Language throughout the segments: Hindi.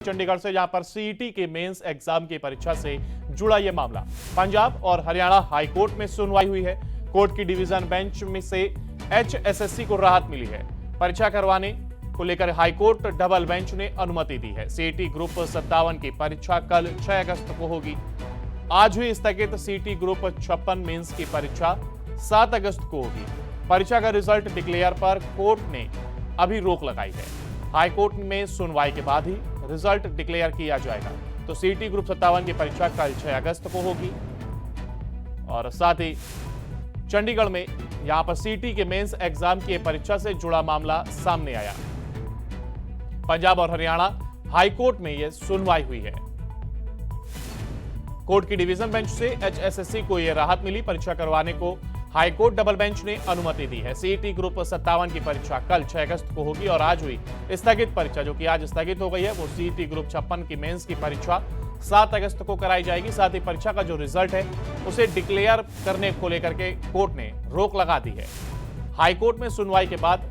चंडीगढ़ से, जहां पर सीईटी के मेंस एग्जाम की परीक्षा से जुड़ा यह मामला। पंजाब और हरियाणा हाईकोर्ट में सुनवाई हुई है। कोर्ट की डिवीजन बेंच में से एचएसएससी को राहत मिली है। परीक्षा करवाने को लेकर हाईकोर्ट डबल बेंच ने अनुमति दी है। सीईटी ग्रुप 57 की परीक्षा कल 6 अगस्त को होगी। आज हुई स्थगित सीईटी ग्रुप 56 मेंस की परीक्षा 7 अगस्त को होगी। परीक्षा का रिजल्ट डिक्लेयर पर कोर्ट ने अभी रोक लगाई है। हाईकोर्ट में सुनवाई के बाद ही रिजल्ट डिक्लेयर किया जाएगा। तो सीईटी ग्रुप 57 की परीक्षा कल 6 अगस्त को होगी। और साथ ही चंडीगढ़ में यहां पर सीईटी के मेंस एग्जाम की परीक्षा से जुड़ा मामला सामने आया। पंजाब और हरियाणा हाईकोर्ट में यह सुनवाई हुई है। कोर्ट की डिवीजन बेंच से एचएसएससी को यह राहत मिली। परीक्षा करवाने को हाईकोर्ट डबल बेंच ने अनुमति दी है। सीईटी ग्रुप 57 की परीक्षा कल 6 अगस्त को होगी। और आज हुई स्थगित परीक्षा, जो कि आज स्थगित हो गई है, वो सीईटी ग्रुप 56 की मेंस की परीक्षा 7 अगस्त को कराई जाएगी। साथ ही परीक्षा का जो रिजल्ट है उसे डिक्लेयर करने को लेकर के कोर्ट ने रोक लगा दी है। हाईकोर्ट में सुनवाई के बाद,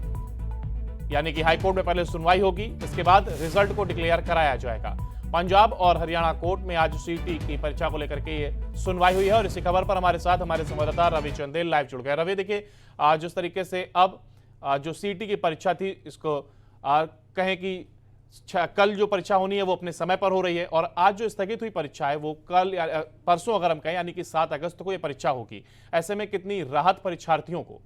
यानी कि हाईकोर्ट में पहले सुनवाई होगी, इसके बाद रिजल्ट को डिक्लेयर कराया जाएगा। पंजाब और हरियाणा कोर्ट में आज सीईटी की परीक्षा को लेकर के ये सुनवाई हुई है। और इसी खबर पर हमारे साथ हमारे संवाददाता रवि चंदेल लाइव जुड़ गए। रवि, देखिए, जिस तरीके से अब जो सीईटी की परीक्षा थी, इसको कहें कि कल जो परीक्षा होनी है वो अपने समय पर हो रही है, और आज जो स्थगित हुई परीक्षा है वो कल परसों अगर हम कहें, यानी कि 7 अगस्त को ये परीक्षा होगी। ऐसे में कितनी राहत परीक्षार्थियों को?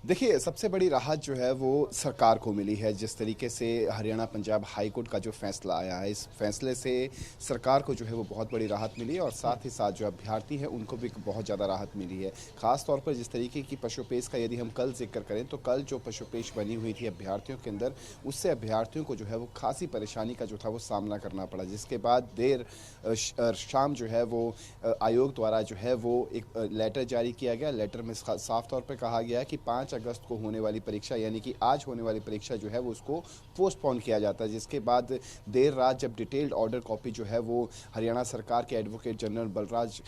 देखिए, सबसे बड़ी राहत जो है वो सरकार को मिली है। जिस तरीके से हरियाणा पंजाब हाई कोर्ट का जो फैसला आया है, इस फैसले से सरकार को जो है वो बहुत बड़ी राहत मिली है, और साथ ही साथ जो अभ्यर्थी हैं उनको भी बहुत ज़्यादा राहत मिली है। ख़ास तौर पर जिस तरीके की पशुपेश का यदि हम कल जिक्र करें, तो कल जो पशुपेश बनी हुई थी अभ्यर्थियों के अंदर, उससे अभ्यर्थियों को जो है वो खासी परेशानी का जो था वो सामना करना पड़ा। जिसके बाद देर शाम जो है वो आयोग द्वारा जो है वो एक लेटर जारी किया गया। लेटर में साफ तौर पर कहा गया है कि 5 अगस्त को होने वाली परीक्षा, यानी कि आज होने वाली परीक्षा जो है वो उसको पोस्टपोन किया जाता है। जिसके बाद देर रात जब डिटेल्ड ऑर्डर कॉपी जो है वो हरियाणा सरकार के एडवोकेट जनरल बलराज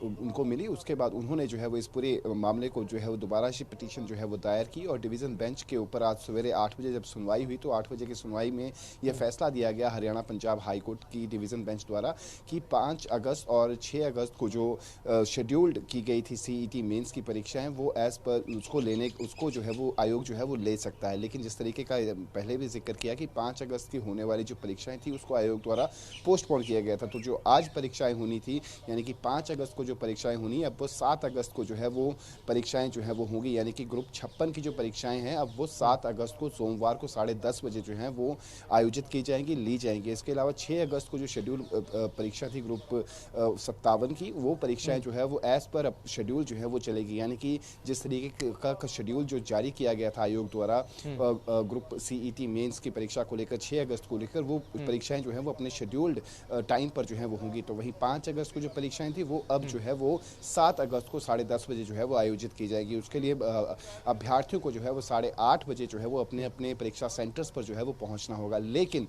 उनको मिली, उसके बाद उन्होंने जो है वो इस पूरे मामले को जो है वो दोबारा से पिटीशन जो है वो दायर की। और डिवीज़न बेंच के ऊपर आज सवेरे 8 बजे जब सुनवाई हुई, तो 8 बजे की सुनवाई में यह फैसला दिया गया हरियाणा पंजाब हाई कोर्ट की डिवीज़न बेंच द्वारा कि 5 अगस्त और 6 अगस्त को जो शेड्यूल्ड की गई थी सीईटी मेंस की परीक्षाएं, वो एज पर उसको जो है वो आयोग जो है वो ले सकता है। लेकिन जिस तरीके का पहले भी जिक्र किया कि 5 अगस्त की होने वाली जो परीक्षाएं थी उसको आयोग द्वारा पोस्टपोन किया गया था। तो जो आज परीक्षाएं होनी थी, यानी कि 5 अगस्त को जो परीक्षाएं होनी, अब वो 7 अगस्त को जो है वो परीक्षाएं जो है वो होंगी। यानी कि ग्रुप 56 की जो परीक्षाएं हैं, अब वो 7 अगस्त को सोमवार को 10:30 बजे जो है वो आयोजित की जाएंगी, ली जाएंगी। इसके अलावा 6 अगस्त को जो शेड्यूल परीक्षा थी ग्रुप 57 की, वो परीक्षाएं जो है वो एज पर शेड्यूल जो है वो चलेगी। यानी कि जिस तरीके का शेड्यूल जो जारी किया गया था आयोग द्वारा ग्रुप सीईटी मेंस की परीक्षा को लेकर 6 अगस्त को लेकर, वो परीक्षाएं जो हैं वो अपने शेड्यूल्ड टाइम पर जो है वो होंगी। तो वहीं 5 अगस्त को जो परीक्षाएं थी वो अब जो है वो 7 अगस्त को 10:30 बजे जो है वो आयोजित की जाएगी। उसके लिए अभ्यर्थियों को जो है वो 8:30 बजे जो है वो अपने अपने परीक्षा सेंटर्स पर जो है वो पहुंचना होगा। लेकिन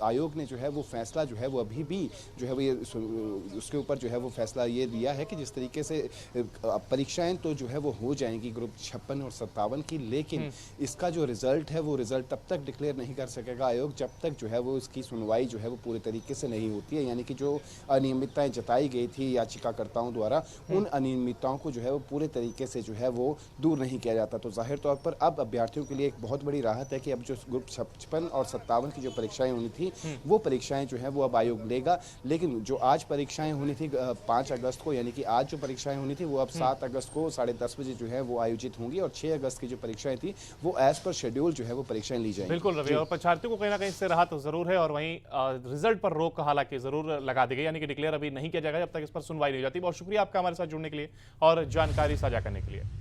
आयोग ने जो है वो फैसला जो है वो अभी भी जो है वो उसके ऊपर जो है वो फैसला ये दिया है कि जिस तरीके से परीक्षाएं तो जो है वो हो जाएंगी ग्रुप 56 और 57 की, लेकिन इसका जो रिजल्ट है वो रिजल्ट तब तक डिक्लेयर नहीं कर सकेगा आयोग जब तक जो है वो इसकी सुनवाई जो है वो पूरे तरीके से नहीं होती है। यानी कि जो अनियमितताएं जताई गई थी याचिकाकर्ताओं द्वारा, उन अनियमितताओं को जो है वो पूरे तरीके से जो है वो दूर नहीं किया जाता। तो जाहिर तौर पर अब अभ्यर्थियों के लिए एक बहुत बड़ी राहत है कि अब जो ग्रुप 56 और 57 की जो परीक्षाएं होनी थी, वो परीक्षाएं जो है वो अब आयोग लेगा। लेकिन जो आज परीक्षाएं होनी थी 5 अगस्त को, यानी कि आज जो परीक्षाएं होनी थी वो अब 7 अगस्त को 10:30 बजे जो है वो आयोजित होंगी, और 6 अगस्त की जो परीक्षाएं थी वो एज पर शेड्यूल जो है वो परीक्षाएं ली जाएंगी। बिल्कुल रवि, और परीक्षार्थियों को कहीं ना कहीं इससे राहत जरूर है। और वहीं रिजल्ट पर रोक हालांकि जरूर लगा दी गई, यानी कि डिक्लेयर अभी नहीं किया जाएगा जब तक इस पर सुनवाई नहीं हो जाती। बहुत शुक्रिया आपका हमारे साथ जुड़ने के लिए और जानकारी साझा करने के लिए।